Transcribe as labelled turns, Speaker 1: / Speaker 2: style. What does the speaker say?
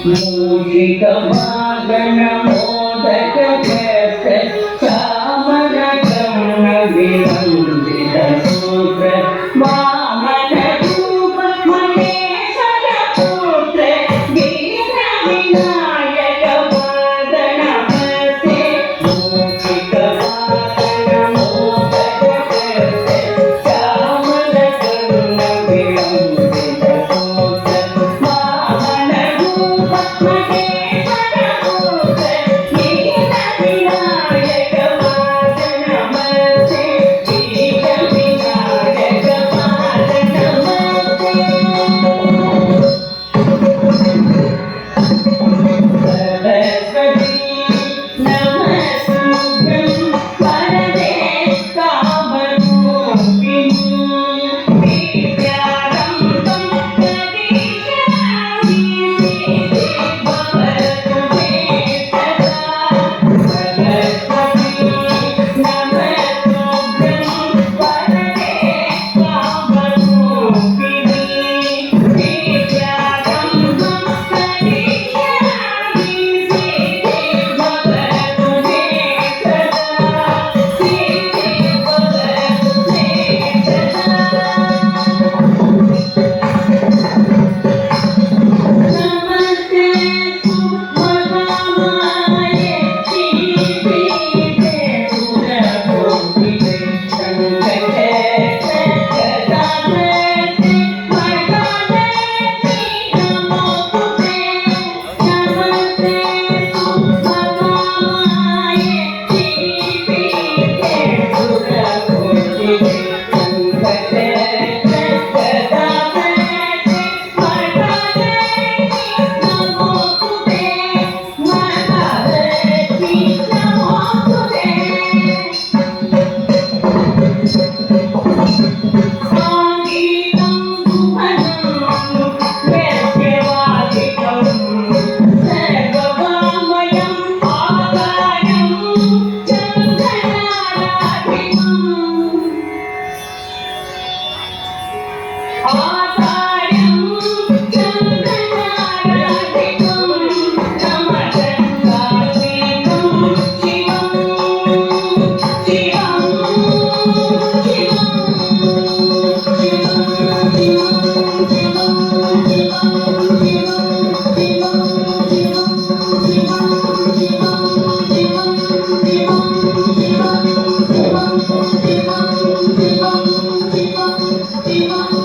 Speaker 1: मूषिक wagon modak चामर कर्ण विरंजित सूत्र वामन रूप महेश्वर पुत्र दीन विनायक वदन हस्ते मूषिक वागन मोदक चामर कर्ण विरंजित सूत्र वामन रूप महेश्वर पुत्र दीन विनायक वदन हस्ते दीन विनायक वदन हस्ते सरस्वती नमस्तुभ्यं वरदे कामरूपिणी विद्यारम्भं करिष्यामि भवतु मे सदा सरस्वती नमस्तुभ्यं वरदे कामरूपिणी विद्यारम्भं करिष्यामि भवतु मे सदा भवतु मे सदा नमस्ते सुमहामाये श्रीपीठे सुरकोटिते संकटे सदावते वरदाते नमोस्तुते नमस्ते सुमहामाये श्रीपीठे सुरकोटिते संकटे सदावते Thank you.